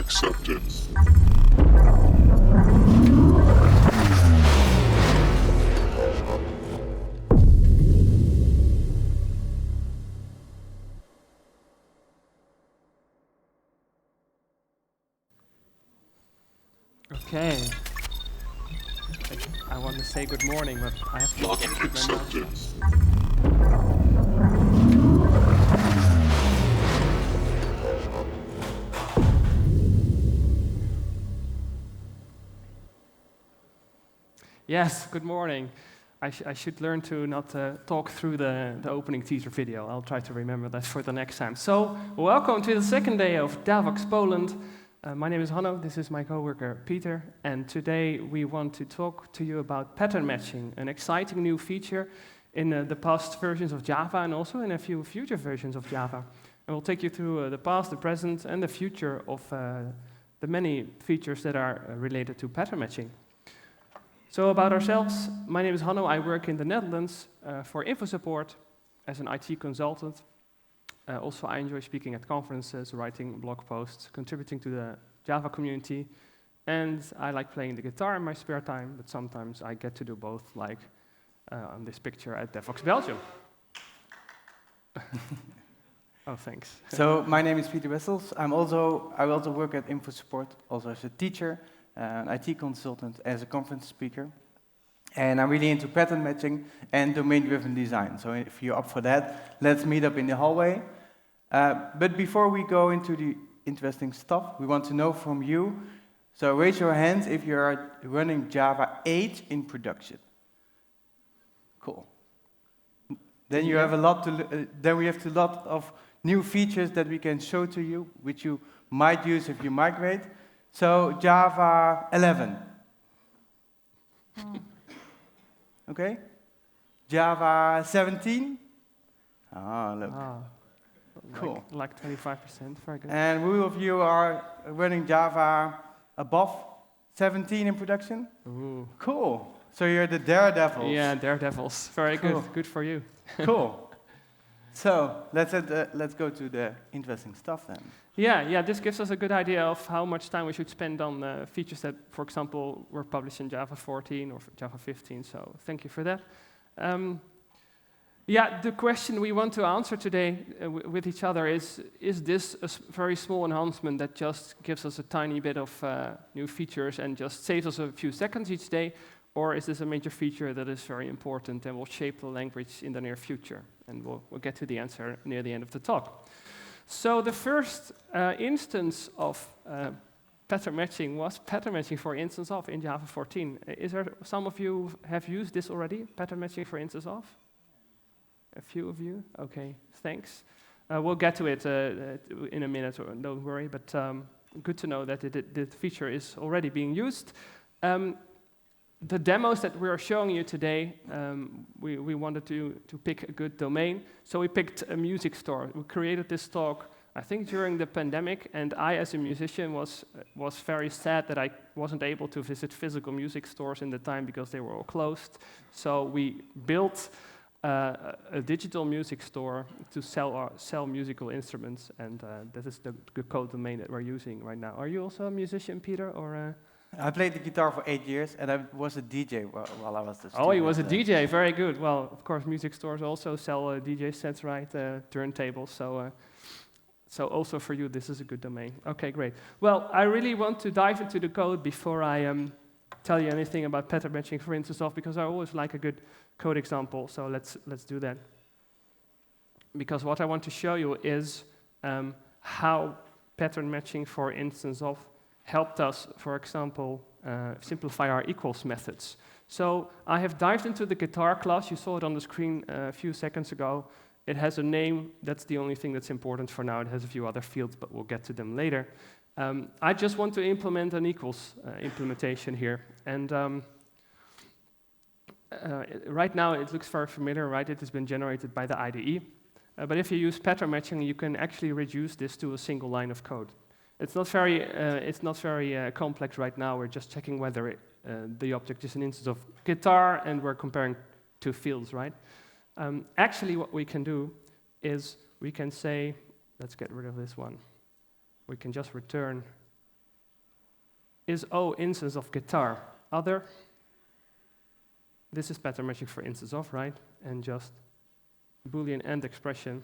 accepted. Okay. I want to say good morning, but I have to Not keep my mouth accepted. shut. Yes, good morning. I should learn to not talk through the opening teaser video. I'll try to remember that for the next time. So, welcome to the second day of Devoxx Poland. My name is Hanno, this is my coworker Peter, and today we want to talk to you about pattern matching, an exciting new feature in the past versions of Java and also in a few future versions of Java. And we'll take you through the past, the present, and the future of the many features that are related to pattern matching. So about ourselves, my name is Hanno, I work in the Netherlands for info support as an IT consultant. Also, I enjoy speaking at conferences, writing blog posts, contributing to the Java community, and I like playing the guitar in my spare time, but sometimes I get to do both, like on this picture at Devoxx Belgium. Oh, thanks. So my name is Peter Wessels. I also work at info support, also as a teacher, an IT consultant, as a conference speaker. And I'm really into pattern matching and domain-driven design. So if you're up for that, let's meet up in the hallway. But before we go into the interesting stuff, we want to know from you. So raise your hands if you are running Java 8 in production. Cool. Then you have a lot to. Then we have a lot of new features that we can show to you, which you might use if you migrate. So Java 11. Okay. Java 17. Ah, look. Cool. Like 25%, very good. And who of you are running Java above 17 in production? Ooh. Cool. So you're the daredevils. Yeah, daredevils. Very Cool. good. Good for you. Cool. So let's go to the interesting stuff then. Yeah, this gives us a good idea of how much time we should spend on features that, for example, were published in Java 14 or Java 15, so thank you for that. The question we want to answer today with each other is this a very small enhancement that just gives us a tiny bit of new features and just saves us a few seconds each day, or is this a major feature that is very important and will shape the language in the near future? And we'll get to the answer near the end of the talk. So the first instance of pattern matching was pattern matching for instance of in Java 14. Is there some of you have used this already, pattern matching for instance of? A few of you? Okay, thanks. We'll get to it in a minute, don't worry, but good to know that the feature is already being used. The demos that we are showing you today, we wanted to pick a good domain, so we picked a music store. We created this talk, I think, during the pandemic, and I, as a musician, was very sad that I wasn't able to visit physical music stores in the time because they were all closed. So we built a digital music store to sell musical instruments, and that is the code domain that we're using right now. Are you also a musician, Peter, or? I played the guitar for 8 years, and I was a DJ while I was the student. Oh, he was a DJ, very good. Well, of course, music stores also sell DJ sets, right? Turntables, so also for you, this is a good domain. Okay, great. Well, I really want to dive into the code before I tell you anything about pattern matching for instance of, because I always like a good code example, so let's do that. Because what I want to show you is how pattern matching for instance of helped us, for example, simplify our equals methods. So I have dived into the guitar class. You saw it on the screen a few seconds ago. It has a name. That's the only thing that's important for now. It has a few other fields, but we'll get to them later. I just want to implement an equals implementation here. And right now, it looks very familiar, right? It has been generated by the IDE. But if you use pattern matching, you can actually reduce this to a single line of code. It's not very complex right now. We're just checking whether the object is an instance of guitar, and we're comparing two fields, right? Actually, what we can do is we can say, let's get rid of this one. We can just return is O instance of guitar. Other, this is pattern matching for instance of, right? And just Boolean end expression,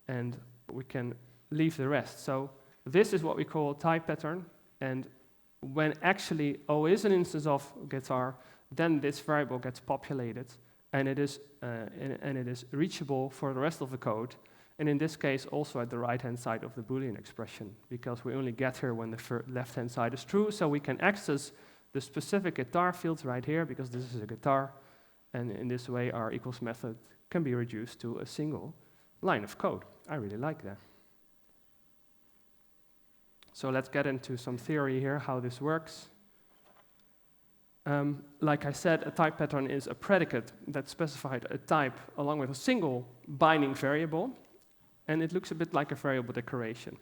and we can leave the rest. So this is what we call a type pattern, and when actually O is an instance of guitar, then this variable gets populated, and it is reachable for the rest of the code, and in this case also at the right-hand side of the Boolean expression, because we only get here when the left-hand side is true, so we can access the specific guitar fields right here, because this is a guitar, and in this way our equals method can be reduced to a single line of code. I really like that. So let's get into some theory here, how this works. Like I said, a type pattern is a predicate that specified a type along with a single binding variable, and it looks a bit like a variable declaration,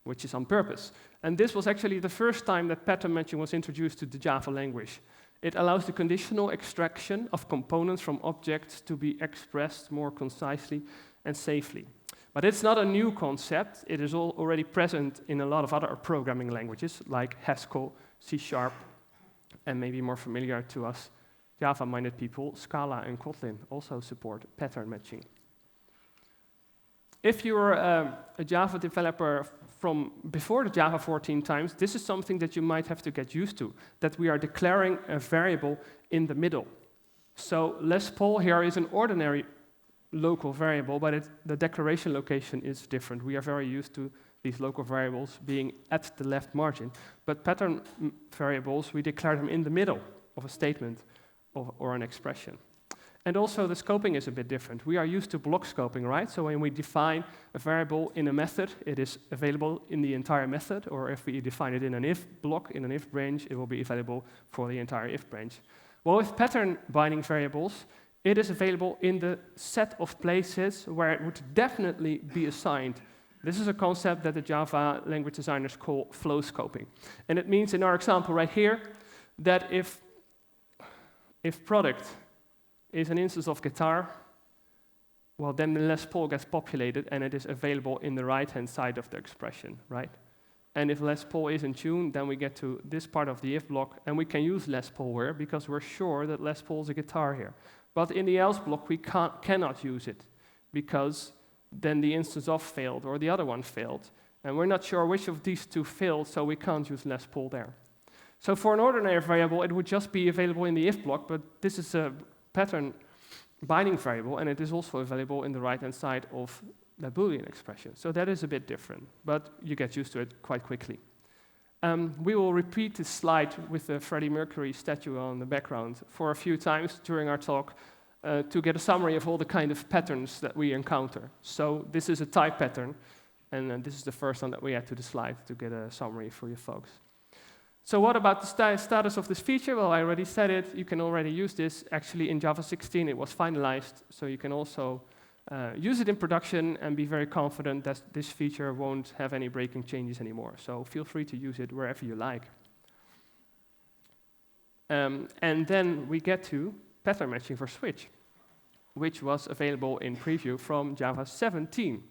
which is on purpose. And this was actually the first time that pattern matching was introduced to the Java language. It allows the conditional extraction of components from objects to be expressed more concisely and safely. But it's not a new concept. It is already present in a lot of other programming languages, like Haskell, C#, and maybe more familiar to us Java-minded people, Scala and Kotlin also support pattern matching. If you're a Java developer from before the Java 14 times, this is something that you might have to get used to, that we are declaring a variable in the middle. So Les Paul here is an ordinary local variable, but the declaration location is different. We are very used to these local variables being at the left margin. But pattern variables, we declare them in the middle of a statement or an expression. And also the scoping is a bit different. We are used to block scoping, right? So when we define a variable in a method, it is available in the entire method, or if we define it in an if block, in an if branch, it will be available for the entire if branch. Well, with pattern binding variables, it is available in the set of places where it would definitely be assigned. This is a concept that the Java language designers call flow scoping. And it means in our example right here that if product is an instance of guitar, well, then the Les Paul gets populated and it is available in the right-hand side of the expression, right? And if Les Paul is in tune, then we get to this part of the if block, and we can use Les Paul here because we're sure that Les Paul is a guitar here. But in the else block, we cannot use it because then the instance of failed or the other one failed. And we're not sure which of these two failed, so we can't use Les Paul there. So for an ordinary variable, it would just be available in the if block, but this is a pattern binding variable, and it is also available in the right-hand side of the Boolean expression. So that is a bit different, but you get used to it quite quickly. We will repeat this slide with the Freddie Mercury statue on the background for a few times during our talk to get a summary of all the kind of patterns that we encounter. So this is a type pattern, and this is the first one that we add to the slide to get a summary for you folks. So what about the status of this feature? Well, I already said it. You can already use this. Actually, in Java 16, it was finalized, so you can also use it in production and be very confident that this feature won't have any breaking changes anymore. So feel free to use it wherever you like. And then we get to pattern matching for Switch, which was available in preview from Java 17.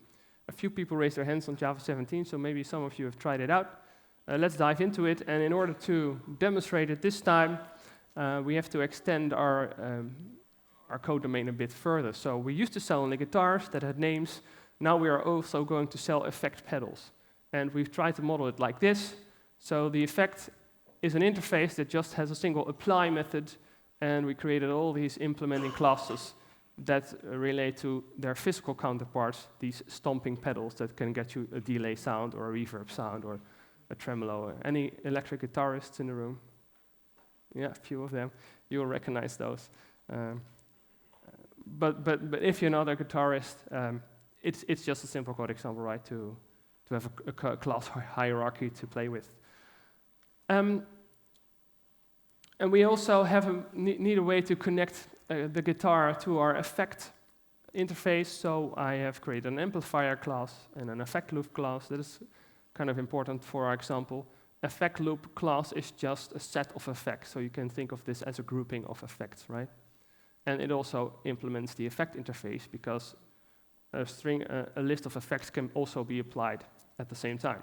A few people raised their hands on Java 17, so maybe some of you have tried it out. Let's dive into it, and in order to demonstrate it this time, we have to extend our code domain a bit further. So we used to sell only guitars that had names. Now we are also going to sell effect pedals. And we've tried to model it like this. So the effect is an interface that just has a single apply method, and we created all these implementing classes that relate to their physical counterparts, these stomping pedals that can get you a delay sound or a reverb sound or a tremolo. Any electric guitarists in the room? Yeah, a few of them. You will recognize those. But if you're not a guitarist, it's just a simple code example, right? To have a class hierarchy to play with. And we also need a way to connect the guitar to our effect interface. So I have created an amplifier class and an effect loop class. That is kind of important for our example. Effect loop class is just a set of effects. So you can think of this as a grouping of effects, right? And it also implements the effect interface because a list of effects can also be applied at the same time.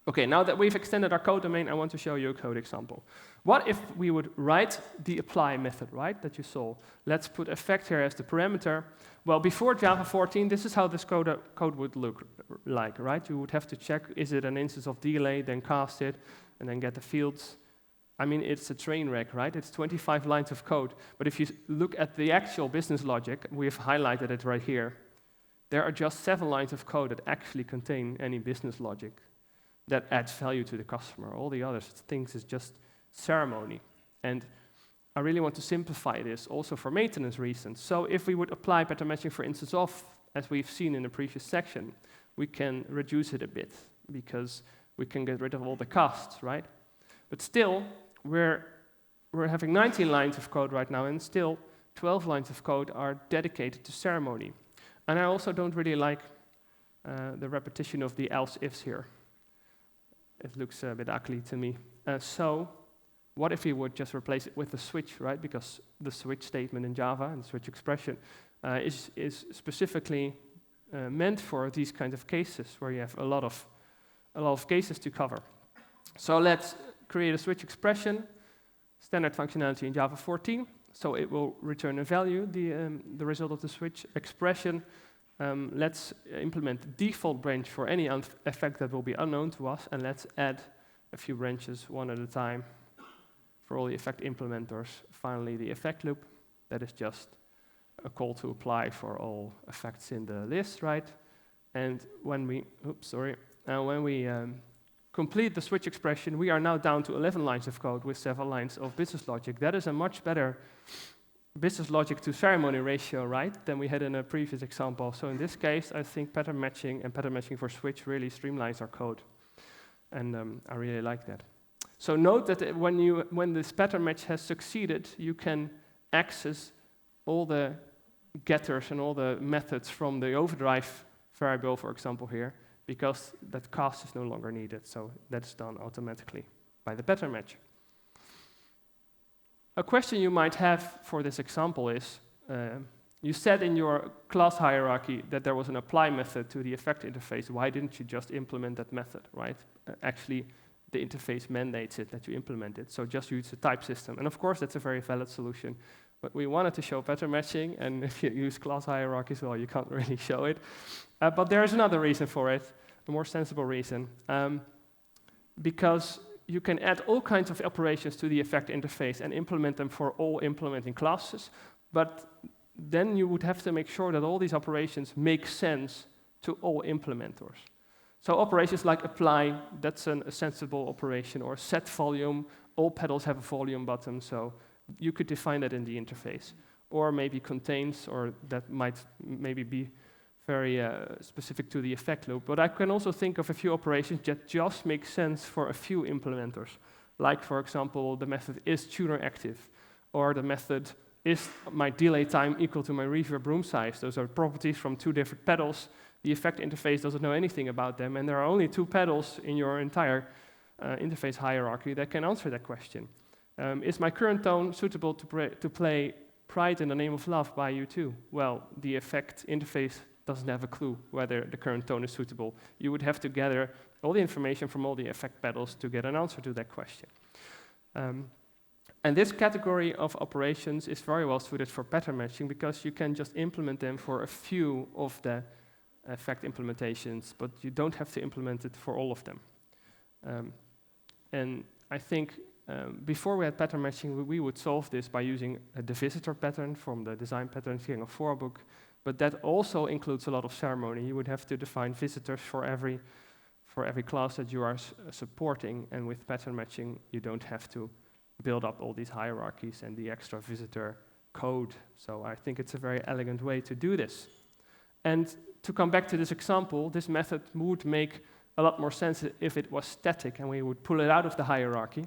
Okay, now that we've extended our code domain, I want to show you a code example. What if we would write the apply method, right, that you saw? Let's put effect here as the parameter. Well, before Java 14, this is how this code would look like, right? You would have to check, is it an instance of delay, then cast it, and then get the fields. I mean, it's a train wreck, right? It's 25 lines of code. But if you look at the actual business logic, we've highlighted it right here. There are just 7 lines of code that actually contain any business logic that adds value to the customer. All the other things is just ceremony. And I really want to simplify this also for maintenance reasons. So if we would apply pattern matching, for instance, off, as we've seen in the previous section, we can reduce it a bit because we can get rid of all the costs, right? But still, we're having 19 lines of code right now, and still 12 lines of code are dedicated to ceremony. And I also don't really like the repetition of the else-ifs here. It looks a bit ugly to me. So what if we would just replace it with a switch, right? Because the switch statement in Java and the switch expression is specifically meant for these kinds of cases where you have a lot of cases to cover. So let's create a switch expression, standard functionality in Java 14. So it will return a value, the result of the switch expression. Let's implement the default branch for any effect that will be unknown to us, and let's add a few branches one at a time for all the effect implementers. Finally, the effect loop, that is just a call to apply for all effects in the list, right? And when we, complete the switch expression, we are now down to 11 lines of code with 7 lines of business logic. That is a much better business logic to ceremony ratio, right, than we had in a previous example. So in this case, I think pattern matching and pattern matching for switch really streamlines our code. And I really like that. So note that when this pattern match has succeeded, you can access all the getters and all the methods from the overdrive variable, for example, here, because that cast is no longer needed. So that's done automatically by the pattern match. A question you might have for this example is, you said in your class hierarchy that there was an apply method to the effect interface. Why didn't you just implement that method, right? Actually, the interface mandates it that you implement it, so just use the type system. And of course, that's a very valid solution. But we wanted to show pattern matching, and if you use class hierarchies, well, you can't really show it. But there is another reason for it, a more sensible reason. Because you can add all kinds of operations to the effect interface and implement them for all implementing classes, but then you would have to make sure that all these operations make sense to all implementers. So operations like apply, that's a sensible operation, or set volume, all pedals have a volume button, so you could define that in the interface. Or maybe contains, or that might maybe be very specific to the effect loop. But I can also think of a few operations that just make sense for a few implementers. Like, for example, the method is tuner active, or the method is my delay time equal to my reverb room size. Those are properties from 2 different pedals. The effect interface doesn't know anything about them, and there are only 2 pedals in your entire interface hierarchy that can answer that question. Is my current tone suitable to play Pride in the Name of Love by U2? Well, the effect interface doesn't have a clue whether the current tone is suitable. You would have to gather all the information from all the effect pedals to get an answer to that question. And this category of operations is very well suited for pattern matching because you can just implement them for a few of the effect implementations, but you don't have to implement it for all of them. And I think before we had pattern matching, we would solve this by using the visitor pattern from the design pattern King of 4 book, but that also includes a lot of ceremony. You would have to define visitors for every class that you are supporting, and with pattern matching, you don't have to build up all these hierarchies and the extra visitor code. So I think it's a very elegant way to do this. And to come back to this example, this method would make a lot more sense if it was static and we would pull it out of the hierarchy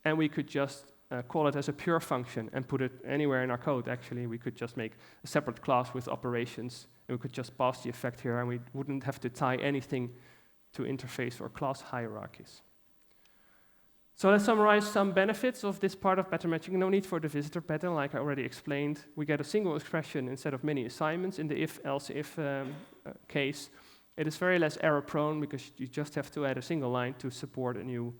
and we could just call it as a pure function and put it anywhere in our code. Actually, we could just make a separate class with operations and we could just pass the effect here and we wouldn't have to tie anything to interface or class hierarchies. So let's summarize some benefits of this part of pattern matching. No need for the visitor pattern, like I already explained. We get a single expression instead of many assignments in the if-else-if case. It is very less error prone because you just have to add a single line to support a new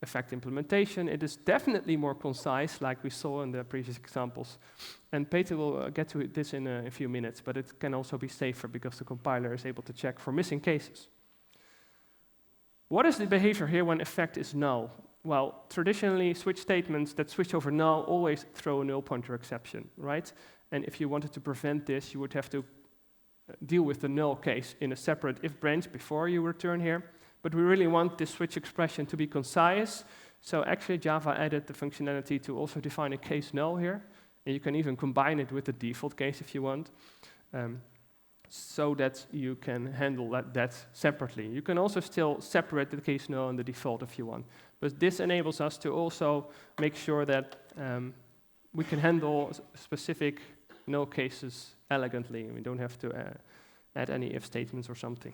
effect implementation. It is definitely more concise, like we saw in the previous examples. And Peter will get to this in a few minutes, but it can also be safer because the compiler is able to check for missing cases. What is the behavior here when effect is null? Well, traditionally, switch statements that switch over null always throw a null pointer exception, right? And if you wanted to prevent this, you would have to deal with the null case in a separate if branch before you return here. But we really want this switch expression to be concise. So actually, Java added the functionality to also define a case null here. And you can even combine it with the default case if you want, so that you can handle that separately. You can also still separate the case null and the default if you want. But this enables us to also make sure that we can handle specific null cases elegantly. We don't have to add any if statements or something.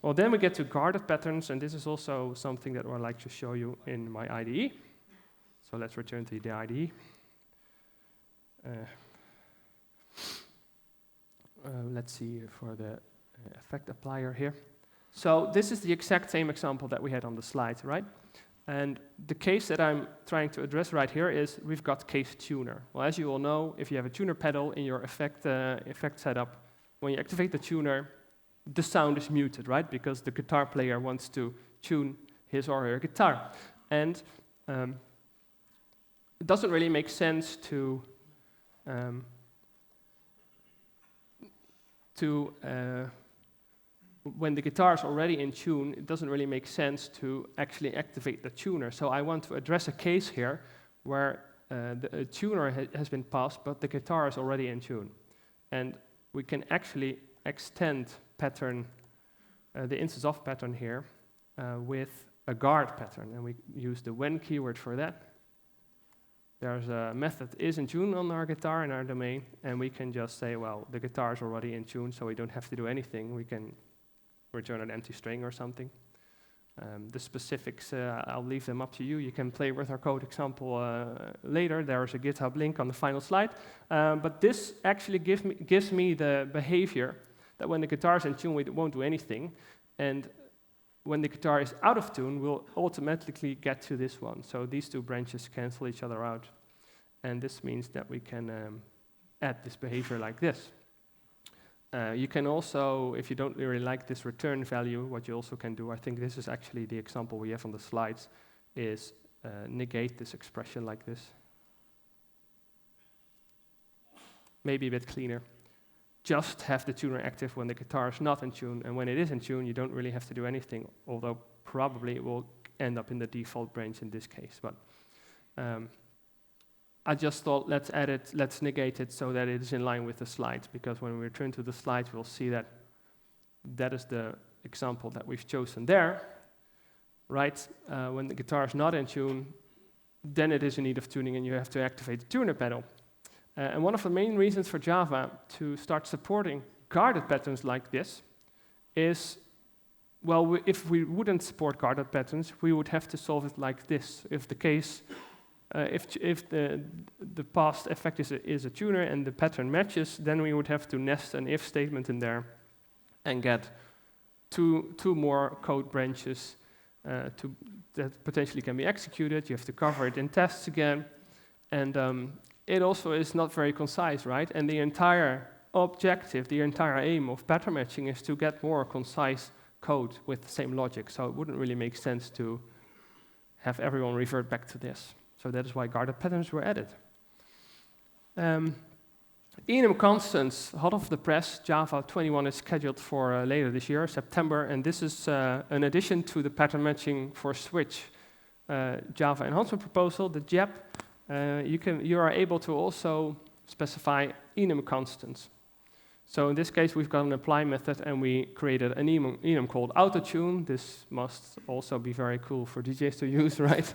Well, then we get to guarded patterns, and this is also something that I'd like to show you in my IDE. So let's return to the IDE. Let's see for the effect applier here. So this is the exact same example that we had on the slide, right? And the case that I'm trying to address right here is we've got case tuner. Well, as you all know, if you have a tuner pedal in your effect setup, when you activate the tuner, the sound is muted, right? Because the guitar player wants to tune his or her guitar. And it doesn't really make sense to when the guitar is already in tune, it doesn't really make sense to actually activate the tuner. So I want to address a case here where the tuner has been passed, but the guitar is already in tune. And we can actually extend pattern, the instance of pattern here, with a guard pattern. And we use the when keyword for that. There's a method is in tune on our guitar in our domain, and we can just say, well, the guitar is already in tune, so we don't have to do anything. We can return an empty string or something. The specifics, I'll leave them up to you. You can play with our code example later. There's a GitHub link on the final slide. But this actually gives me the behavior that when the guitar is in tune, we won't do anything. And when the guitar is out of tune, we'll automatically get to this one. So these two branches cancel each other out. And this means that we can add this behavior like this. You can also, if you don't really like this return value, what you also can do, I think this is actually the example we have on the slides, is negate this expression like this. Maybe a bit cleaner. Just have the tuner active when the guitar is not in tune, and when it is in tune, you don't really have to do anything, although probably it will end up in the default branch in this case. But I just thought, let's add it, let's negate it so that it is in line with the slides, because when we return to the slides, we'll see that that is the example that we've chosen there, right? When the guitar is not in tune, then it is in need of tuning, and you have to activate the tuner pedal. And one of the main reasons for Java to start supporting guarded patterns like this is, well, if we wouldn't support guarded patterns, we would have to solve it like this. If the case, if the past effect is a tuner and the pattern matches, then we would have to nest an if statement in there and get two more code branches that potentially can be executed. You have to cover it in tests again, and it also is not very concise, right? And the entire objective, the entire aim of pattern matching is to get more concise code with the same logic. So it wouldn't really make sense to have everyone revert back to this. So that is why guarded patterns were added. Enum constants, hot off the press. Java 21 is scheduled for later this year, September, and this is an addition to the pattern matching for Switch Java enhancement proposal, the JEP. You are able to also specify enum constants. So in this case, we've got an apply method, and we created an enum called autotune. This must also be very cool for DJs to use, right?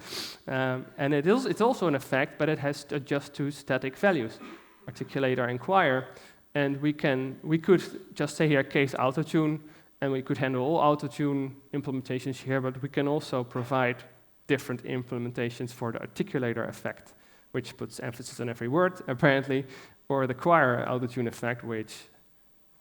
And it's also an effect, but it has just two static values, articulator and choir. And we could just say here case autotune, and we could handle all autotune implementations here, but we can also provide different implementations for the articulator effect, which puts emphasis on every word, apparently, or the choir autotune effect, which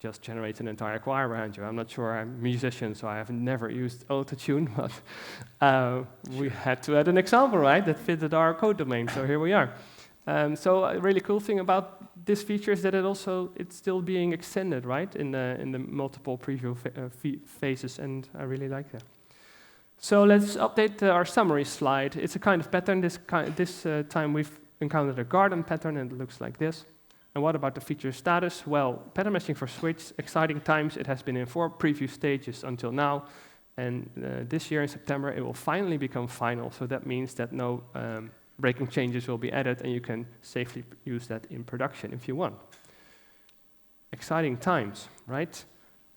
just generates an entire choir behind you. I'm not sure I'm a musician, so I have never used auto-tune, but we had to add an example, right, that fitted our code domain, so here we are. So a really cool thing about this feature is that it's still being extended, right, in the multiple preview phases, and I really like that. So let's update our summary slide. It's a kind of pattern. This time we've encountered a garden pattern, and it looks like this. And what about the feature status? Well, pattern matching for Switch, exciting times. It has been in 4 preview stages until now. And this year in September, it will finally become final. So that means that no breaking changes will be added, and you can safely use that in production if you want. Exciting times, right?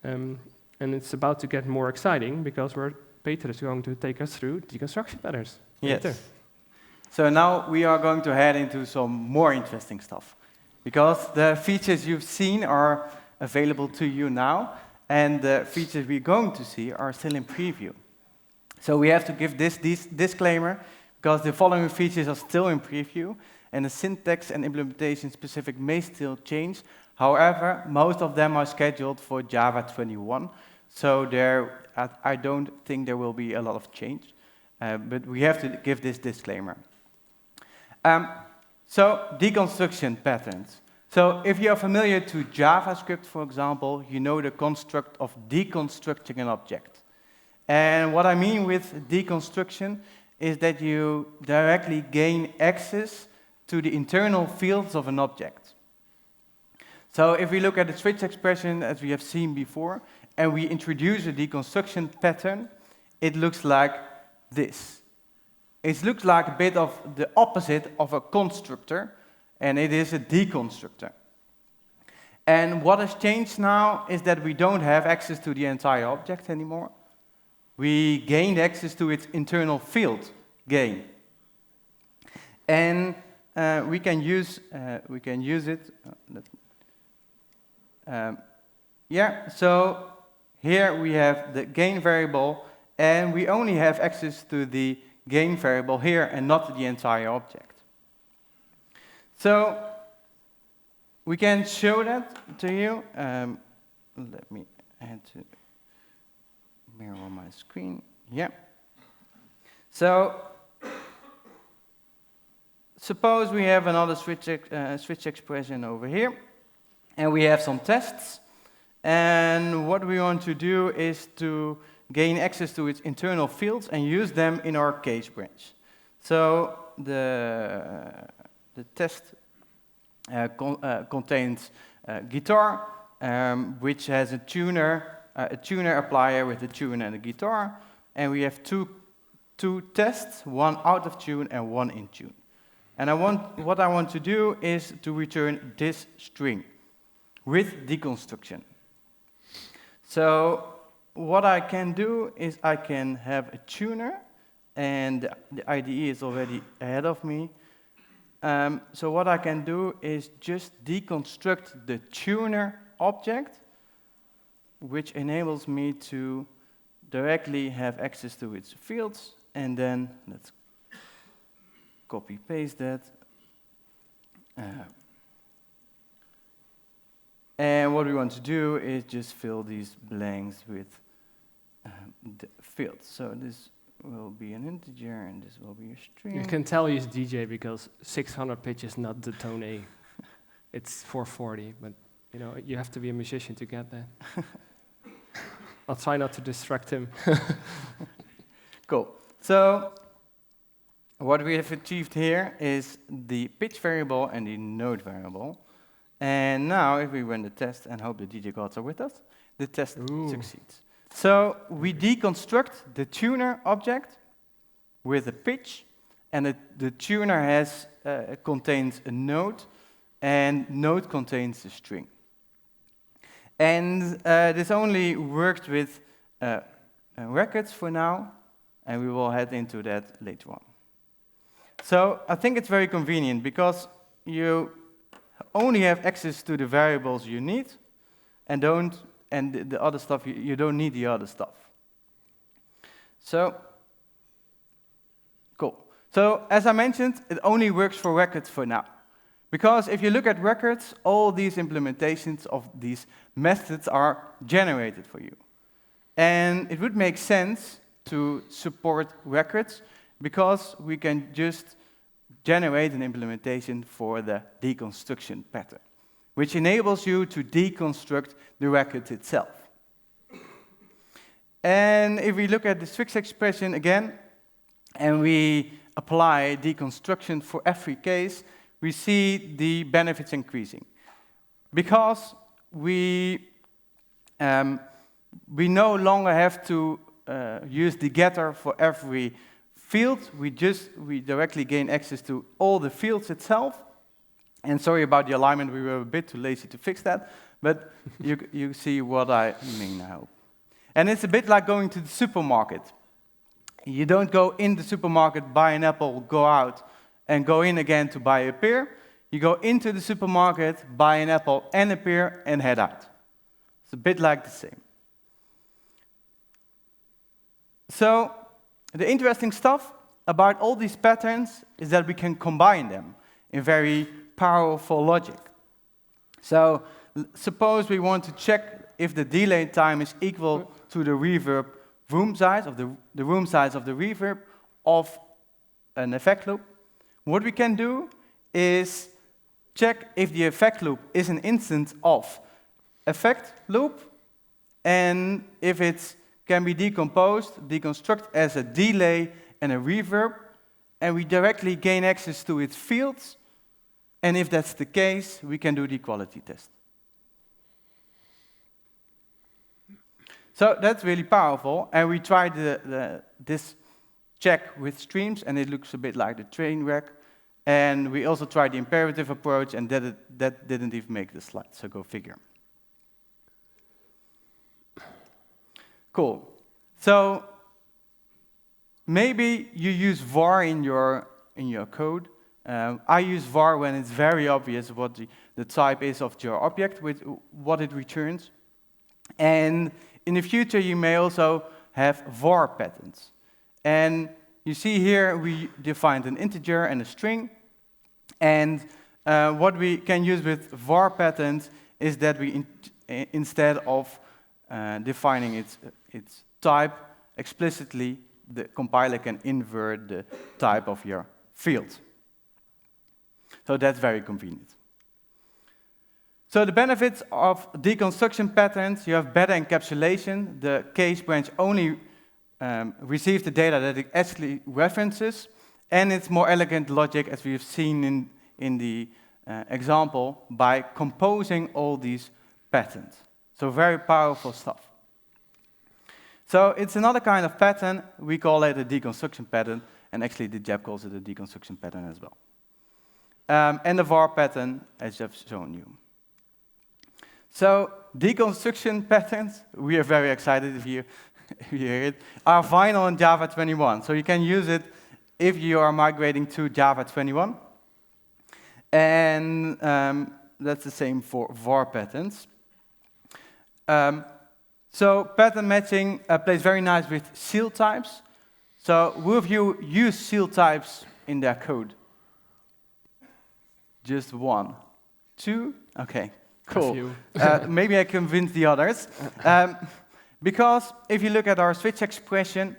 And it's about to get more exciting because Peter is going to take us through deconstruction patterns. Yes. Peter. So now we are going to head into some more interesting stuff, because the features you've seen are available to you now, and the features we're going to see are still in preview. So we have to give this disclaimer, because the following features are still in preview, and the syntax and implementation specific may still change. However, most of them are scheduled for Java 21, so I don't think there will be a lot of change, but we have to give this disclaimer. So, deconstruction patterns. So, if you are familiar to JavaScript, for example, you know the construct of deconstructing an object. And what I mean with deconstruction is that you directly gain access to the internal fields of an object. So, if we look at the switch expression as we have seen before, and we introduce a deconstruction pattern, it looks like this. It looks like a bit of the opposite of a constructor, and it is a deconstructor. And what has changed now is that we don't have access to the entire object anymore. We gained access to its internal field gain. And we can use it. So here we have the gain variable, and we only have access to the gain variable here and not the entire object. So we can show that to you. Let me add to mirror my screen. Yeah. So suppose we have another switch expression over here, and we have some tests. And what we want to do is to gain access to its internal fields and use them in our case branch. So the test contains guitar, which has a tuner applier with a tune and a guitar, and we have two tests, one out of tune and one in tune. And what I want to do is to return this string with deconstruction. So what I can do is I can have a tuner, and the IDE is already ahead of me. So what I can do is just deconstruct the tuner object, which enables me to directly have access to its fields, and then let's copy paste that. And what we want to do is just fill these blanks with the fields. So this will be an integer, and this will be a string. You can tell he's DJ because 600 pitch is not the tone A. It's 440, but you know you have to be a musician to get that. I'll try not to distract him. Cool. So what we have achieved here is the pitch variable and the note variable. And now, if we run the test and hope the DJ gods are with us, the test succeeds. So we deconstruct the tuner object with a pitch, and the tuner contains a note, and note contains a string. And this only works with records for now, and we will head into that later on. So I think it's very convenient because you only have access to the variables you need, and the other stuff, you don't need the other stuff. So, cool. So, as I mentioned, it only works for records for now. Because if you look at records, all these implementations of these methods are generated for you. And it would make sense to support records because we can just generate an implementation for the deconstruction pattern, which enables you to deconstruct the record itself. And if we look at the switch expression again, and we apply deconstruction for every case, we see the benefits increasing. Because we no longer have to use the getter for every field. We directly gain access to all the fields itself. And sorry about the alignment, we were a bit too lazy to fix that, but you see what I mean now. And it's a bit like going to the supermarket. You don't go in the supermarket, buy an apple, go out, and go in again to buy a pear. You go into the supermarket, buy an apple and a pear, and head out. It's a bit like the same. So, the interesting stuff about all these patterns is that we can combine them in very powerful logic. So, suppose we want to check if the delay time is equal to the reverb room size, of the room size of the reverb of an effect loop. What we can do is check if the effect loop is an instance of effect loop, and if it can be deconstruct as a delay and a reverb, and we directly gain access to its fields, and if that's the case, we can do the equality test. So that's really powerful, and we tried this check with streams, and it looks a bit like the train wreck. And we also tried the imperative approach, and that didn't even make the slide, so go figure. Cool. So maybe you use var in your code. I use var when it's very obvious what the type is of your object, with what it returns. And in the future, you may also have var patterns. And you see here, we defined an integer and a string. And what we can use with var patterns is that we, instead of defining its type explicitly, the compiler can invert the type of your field. So that's very convenient. So the benefits of deconstruction patterns: you have better encapsulation. The case branch only receives the data that it actually references, and it's more elegant logic, as we've seen in the example, by composing all these patterns. So very powerful stuff. So it's another kind of pattern. We call it a deconstruction pattern, and actually the JEP calls it a deconstruction pattern as well. And the var pattern, as I've shown you. So deconstruction patterns, we are very excited if you hear it, are final in Java 21. So you can use it if you are migrating to Java 21. And that's the same for var patterns. So pattern matching plays very nice with seal types. So who of you use seal types in their code? Just one. Two? Okay, cool. Maybe I convince the others. Because if you look at our switch expression,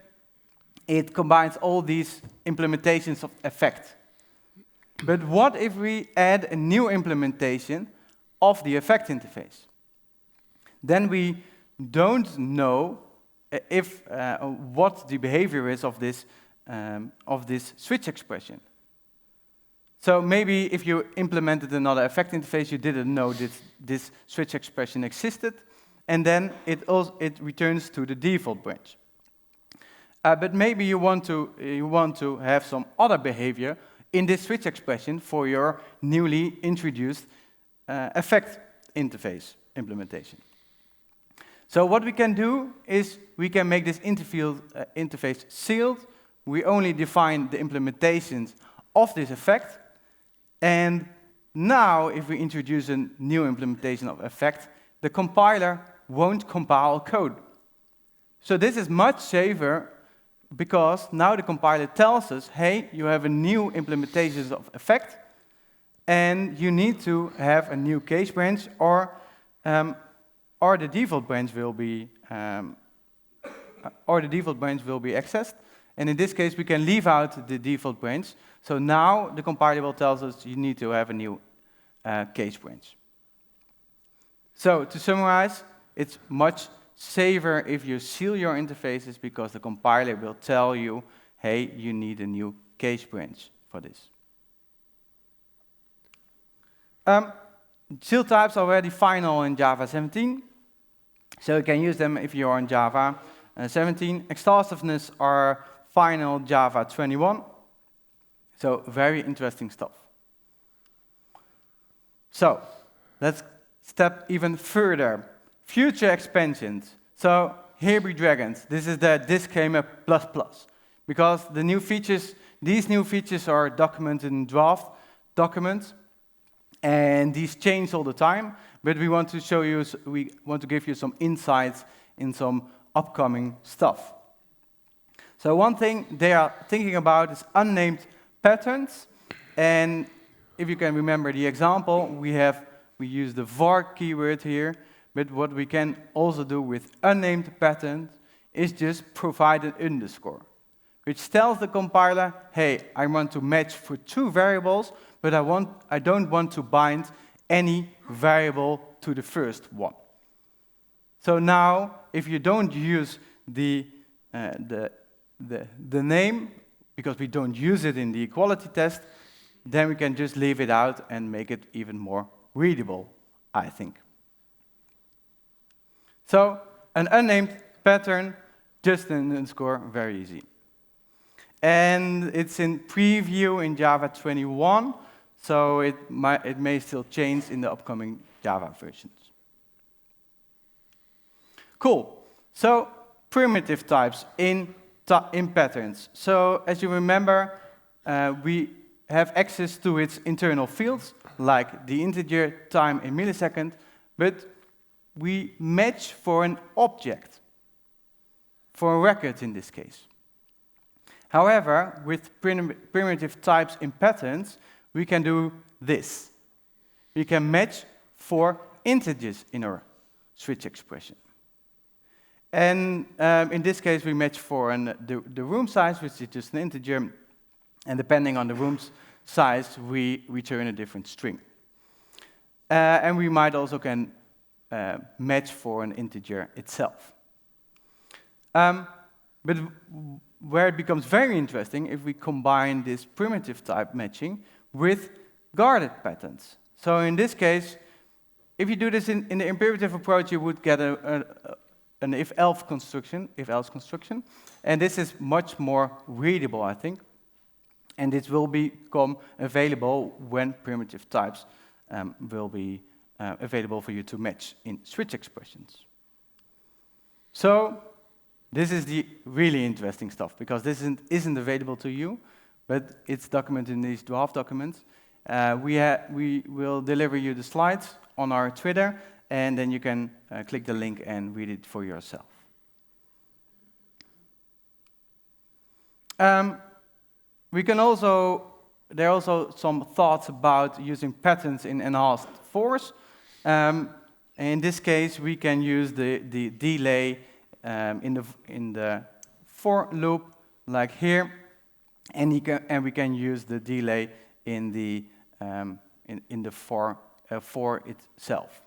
it combines all these implementations of effect. But what if we add a new implementation of the effect interface? Then we don't know if what the behavior is of this switch expression. So maybe if you implemented another effect interface, you didn't know this switch expression existed, and then it returns to the default branch. But maybe you want to have some other behavior in this switch expression for your newly introduced effect interface implementation. So what we can do is we can make this interface sealed. We only define the implementations of this effect. And now, if we introduce a new implementation of effect, the compiler won't compile code. So this is much safer, because now the compiler tells us, hey, you have a new implementation of effect, and you need to have a new case branch, or the default branch will be accessed. And in this case, we can leave out the default branch. So now the compiler will tell us you need to have a new case branch. So to summarize, it's much safer if you seal your interfaces, because the compiler will tell you, hey, you need a new case branch for this. Seal types are already final in Java 17, so you can use them if you're on Java 17. Exhaustiveness are final Java 21, so very interesting stuff. So let's step even further. Future expansions. So here be dragons. This is the disclaimer ++, because the new features, these new features are documented in draft documents, and these change all the time. But we want to show you, we want to give you some insights in some upcoming stuff. So one thing they are thinking about is unnamed patterns, and if you can remember the example, we use the var keyword here. But what we can also do with unnamed patterns is just provide an underscore, which tells the compiler, hey, I want to match for 2 variables, but I don't want to bind any variable to the first one. So now, if you don't use the name, because we don't use it in the equality test, then we can just leave it out and make it even more readable, I think. So an unnamed pattern, just an underscore, very easy. And it's in preview in Java 21, so it may still change in the upcoming Java versions. Cool. So primitive types in patterns. So as you remember, we have access to its internal fields, like the integer time in millisecond, but we match for an object, for a record in this case. However, with primitive types in patterns, we can do this. We can match for integers in our switch expression. And in this case, we match for the room size, which is just an integer, and depending on the room's size, we return a different string. And we might also can match for an integer itself. But where it becomes very interesting if we combine this primitive type matching with guarded patterns. So in this case, if you do this in the imperative approach, you would get an if-else construction, and this is much more readable, I think, and it will become available when primitive types will be available for you to match in switch expressions. So this is the really interesting stuff, because this isn't available to you, but it's documented in these draft documents. We will deliver you the slides on our Twitter, and then you can click the link and read it for yourself. There are also some thoughts about using patterns in enhanced fors. In this case, we can use the delay in the for loop, like here, and we can use the delay in the for itself.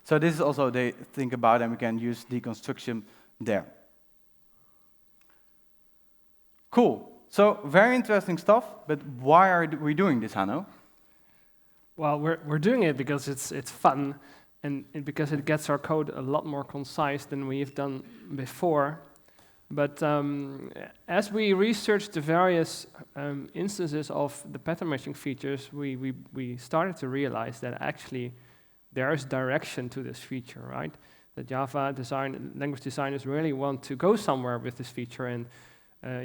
So this is also they think about, and we can use deconstruction there. Cool. So very interesting stuff. But why are we doing this, Hanno? Well, we're doing it because it's fun, and because it gets our code a lot more concise than we've done before. But as we researched the various instances of the pattern matching features, we started to realize that actually there is direction to this feature, right? The Java language designers really want to go somewhere with this feature, and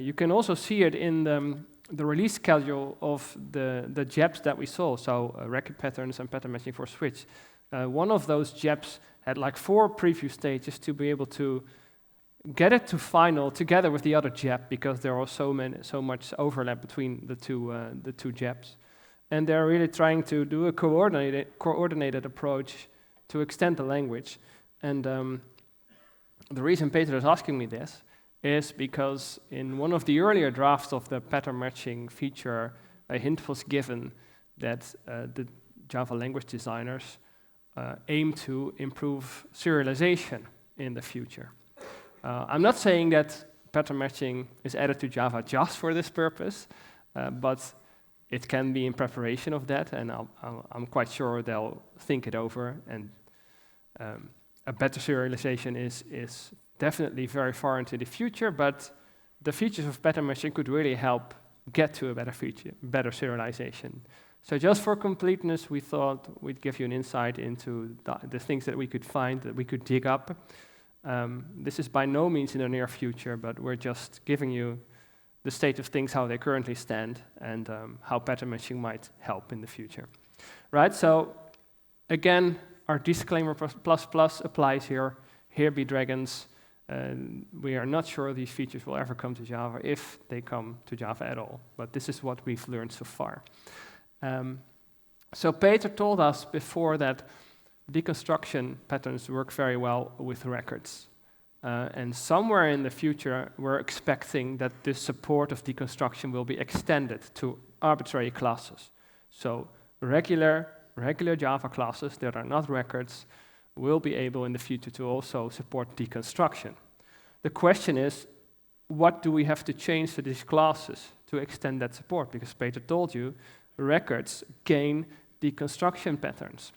you can also see it in the release schedule of the JEPs that we saw, so record patterns and pattern matching for switch. One of those JEPs had like 4 preview stages to be able to get it to final together with the other JEP, because there was so much overlap between the two JEPs. and they're really trying to do a coordinated approach to extend the language. And the reason Peter is asking me this is because in one of the earlier drafts of the pattern matching feature, a hint was given that the Java language designers aim to improve serialization in the future. I'm not saying that pattern matching is added to Java just for this purpose, but it can be in preparation of that, and I'm quite sure they'll think it over, and a better serialization is definitely very far into the future, but the features of pattern matching could really help get to a better serialization. So just for completeness, we thought we'd give you an insight into the things that we could find, that we could dig up. This is by no means in the near future, but we're just giving you the state of things, how they currently stand, and how pattern matching might help in the future. Right, so again, our disclaimer plus applies here. Here be dragons. We are not sure these features will ever come to Java, if they come to Java at all, but this is what we've learned so far. So Peter told us before that deconstruction patterns work very well with records. And somewhere in the future, we're expecting that this support of deconstruction will be extended to arbitrary classes. So regular Java classes that are not records will be able in the future to also support deconstruction. The question is, what do we have to change to these classes to extend that support? Because Peter told you, records gain deconstruction patterns.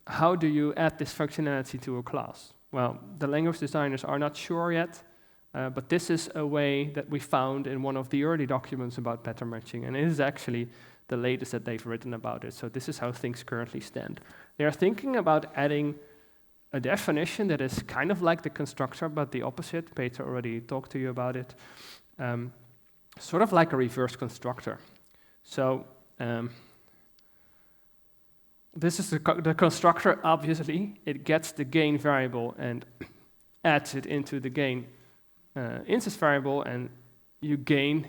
How do you add this functionality to a class? Well, the language designers are not sure yet, but this is a way that we found in one of the early documents about pattern matching, and it is actually the latest that they've written about it. So this is how things currently stand. They are thinking about adding a definition that is kind of like the constructor, but the opposite. Peter already talked to you about it. Sort of like a reverse constructor. So this is the constructor, obviously. It gets the gain variable and adds it into the gain instance variable, and you gain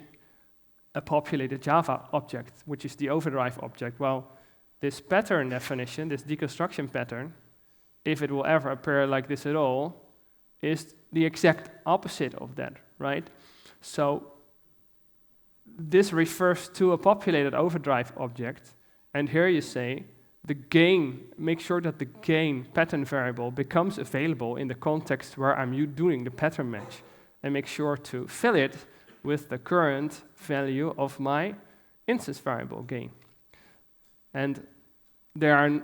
a populated Java object, which is the overdrive object. Well, this pattern definition, this deconstruction pattern, if it will ever appear like this at all, is the exact opposite of that, right? So this refers to a populated overdrive object, and here you say the gain, make sure that the gain pattern variable becomes available in the context where I'm doing the pattern match, and make sure to fill it with the current value of my instance variable gain. And they are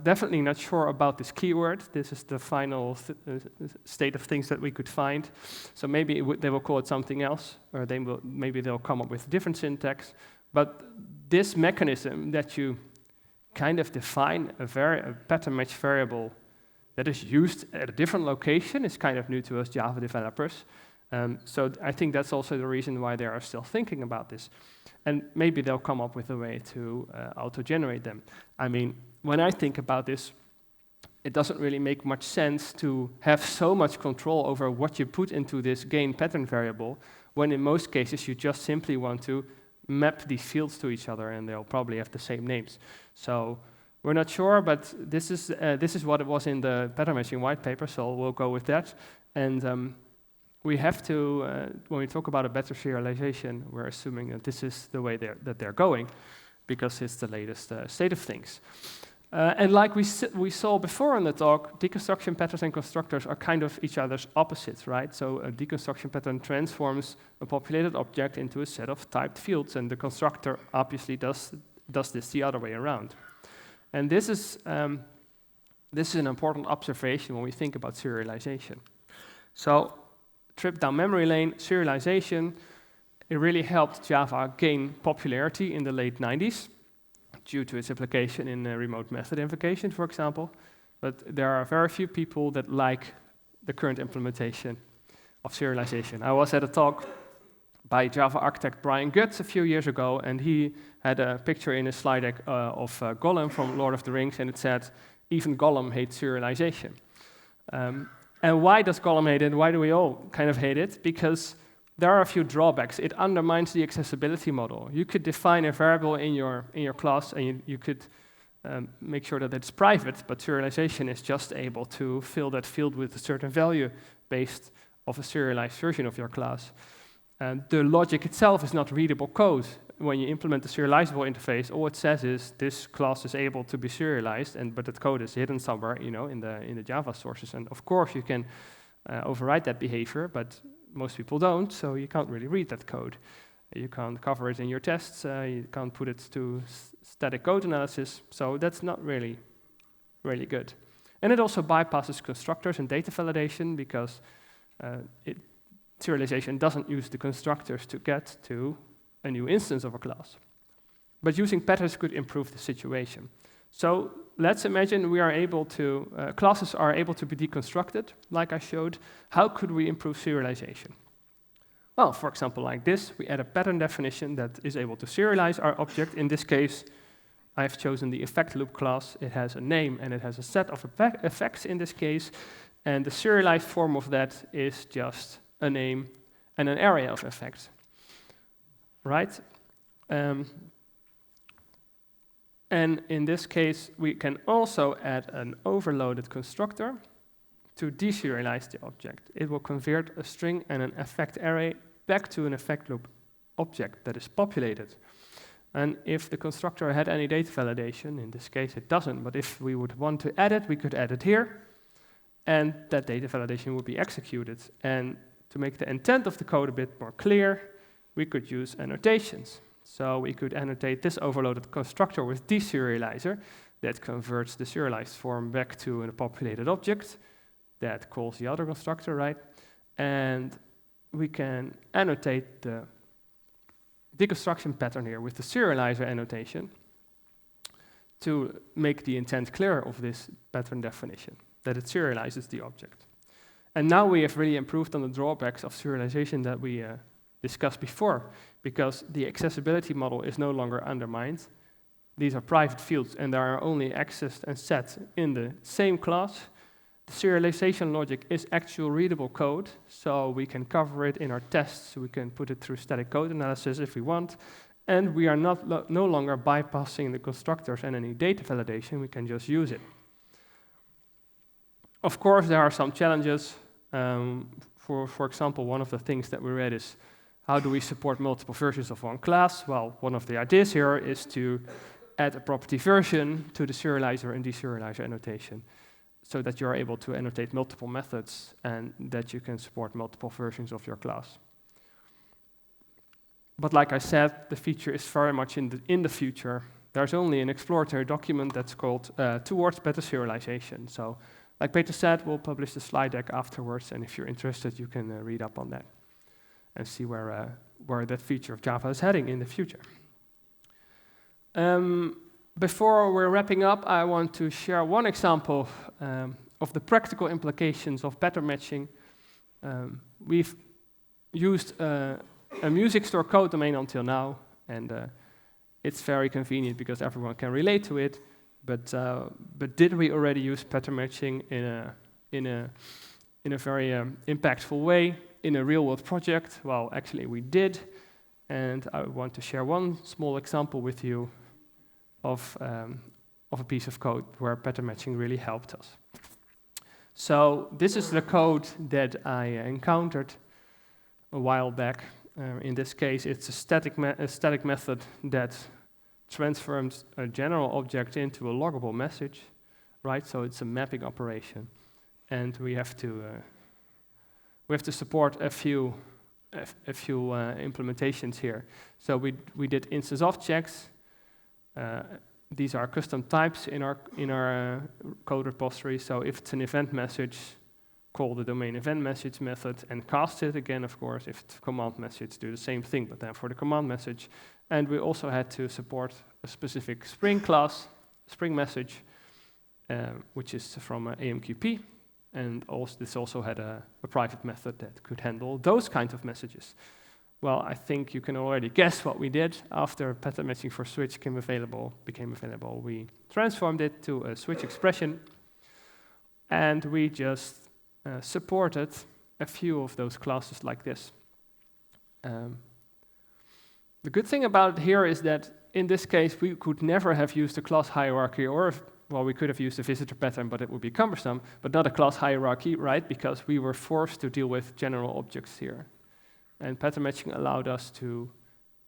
definitely not sure about this keyword. This is the final state of things that we could find. So maybe they will call it something else, or maybe they'll come up with a different syntax. But this mechanism that you kind of define a pattern match variable that is used at a different location is kind of new to us Java developers. So I think that's also the reason why they are still thinking about this. And maybe they'll come up with a way to auto-generate them. I mean, when I think about this, it doesn't really make much sense to have so much control over what you put into this gain pattern variable, when in most cases you just simply want to map these fields to each other, and they'll probably have the same names. So we're not sure, but this is what it was in the pattern matching white paper, so we'll go with that. And we have to, when we talk about a better serialization, we're assuming that this is the way that they're going, because it's the latest state of things. And like we saw before in the talk, deconstruction patterns and constructors are kind of each other's opposites, right? So a deconstruction pattern transforms a populated object into a set of typed fields, and the constructor obviously does this the other way around. And this is an important observation when we think about serialization. So trip down memory lane, serialization, it really helped Java gain popularity in the late 90s due to its application in remote method invocation, for example. But there are very few people that like the current implementation of serialization. I was at a talk by Java architect Brian Guts a few years ago, and he had a picture in his slide deck of Gollum from Lord of the Rings, and it said, even Gollum hates serialization. And why does Gollum hate it? Why do we all kind of hate it? Because there are a few drawbacks. It undermines the accessibility model. You could define a variable in your class, and you could make sure that it's private, but serialization is just able to fill that field with a certain value based off a serialized version of your class. The logic itself is not readable code. When you implement the serializable interface, all it says is this class is able to be serialized, but that code is hidden somewhere, in the Java sources. And of course, you can override that behavior, but most people don't, so you can't really read that code. You can't cover it in your tests. You can't put it to static code analysis. So that's not really good. And it also bypasses constructors and data validation because serialization doesn't use the constructors to get to a new instance of a class. But using patterns could improve the situation. So let's imagine we are able to, classes are able to be deconstructed, like I showed. How could we improve serialization? Well, for example, like this, we add a pattern definition that is able to serialize our object. In this case, I've chosen the effect loop class. It has a name and it has a set of effects in this case. And the serialized form of that is just a name and an area of effects, right? And in this case, we can also add an overloaded constructor to deserialize the object. It will convert a string and an effect array back to an effect loop object that is populated. And if the constructor had any data validation, in this case it doesn't, but if we would want to add it, we could add it here, and that data validation would be executed. And to make the intent of the code a bit more clear, we could use annotations. So we could annotate this overloaded constructor with deserializer that converts the serialized form back to a populated object that calls the other constructor, right? And we can annotate the deconstruction pattern here with the serializer annotation to make the intent clear of this pattern definition, that it serializes the object. And now we have really improved on the drawbacks of serialization that we discussed before, because the accessibility model is no longer undermined. These are private fields, and they are only accessed and set in the same class. The serialization logic is actual readable code, so we can cover it in our tests. We can put it through static code analysis if we want, and we are no longer bypassing the constructors and any data validation. We can just use it. Of course, there are some challenges. For example, one of the things that we read is, how do we support multiple versions of one class? Well, one of the ideas here is to add a property version to the serializer and deserializer annotation, so that you're able to annotate multiple methods and that you can support multiple versions of your class. But like I said, the feature is very much in the future. There's only an exploratory document that's called Towards Better Serialization. So, like Peter said, we'll publish the slide deck afterwards, and if you're interested, you can read up on that and see where that feature of Java is heading in the future. Before we're wrapping up, I want to share one example of the practical implications of pattern matching. We've used a music store code domain until now, and it's very convenient because everyone can relate to it. But did we already use pattern matching in a very impactful way in a real-world project? Well, actually we did, and I want to share one small example with you of a piece of code where pattern matching really helped us. So this is the code that I encountered a while back. In this case, it's a static method that transforms a general object into a loggable message, right? So it's a mapping operation, and we have to support a few implementations here. So we did instance of checks. These are custom types in our code repository. So if it's an event message, call the domain event message method and cast it again, of course. If it's a command message, do the same thing, but then for the command message. And we also had to support a specific Spring class, Spring message, which is from AMQP. And this also had a private method that could handle those kinds of messages. Well, I think you can already guess what we did. After pattern matching for switch became available, we transformed it to a switch expression, and we just supported a few of those classes like this. The good thing about it here is that in this case, we could never have used a class hierarchy, or well, we could have used a visitor pattern, but it would be cumbersome, but not a class hierarchy, right? Because we were forced to deal with general objects here. And pattern matching allowed us to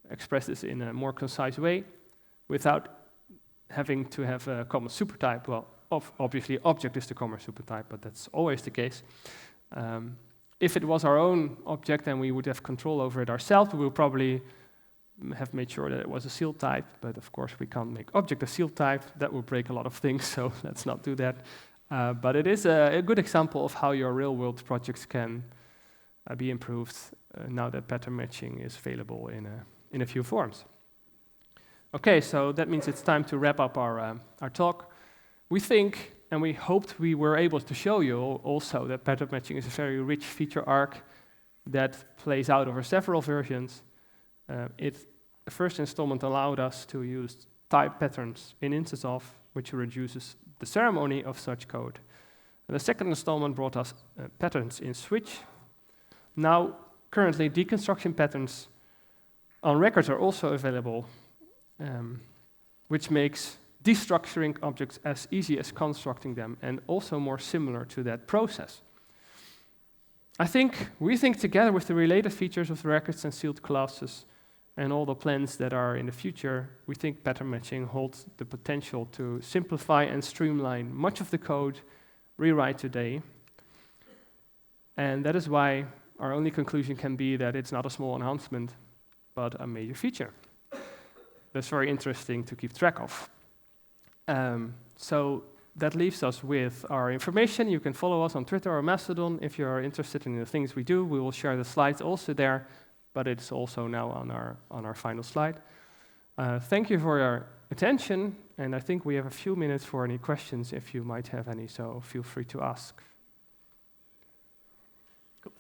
express this in a more concise way without having to have a common supertype. Well, obviously, object is the common supertype, but that's always the case. If it was our own object and we would have control over it ourselves, we would probably have made sure that it was a sealed type, but of course we can't make object a sealed type. That would break a lot of things, so let's not do that. But it is a good example of how your real-world projects can be improved now that pattern matching is available in a few forms. Okay, so that means it's time to wrap up our talk. We think, and we hoped we were able to show you also that pattern matching is a very rich feature arc that plays out over several versions. The first installment allowed us to use type patterns in instance of, which reduces the ceremony of such code. And the second installment brought us patterns in switch. Now, currently, deconstruction patterns on records are also available, which makes destructuring objects as easy as constructing them, and also more similar to that process. We think together with the related features of the records and sealed classes and all the plans that are in the future, we think pattern matching holds the potential to simplify and streamline much of the code rewrite today. And that is why our only conclusion can be that it's not a small enhancement, but a major feature. That's very interesting to keep track of. So that leaves us with our information. You can follow us on Twitter or Mastodon if you're interested in the things we do. We will share the slides also there, but it's also now on our final slide. Thank you for your attention, and I think we have a few minutes for any questions if you might have any, so feel free to ask. Cool.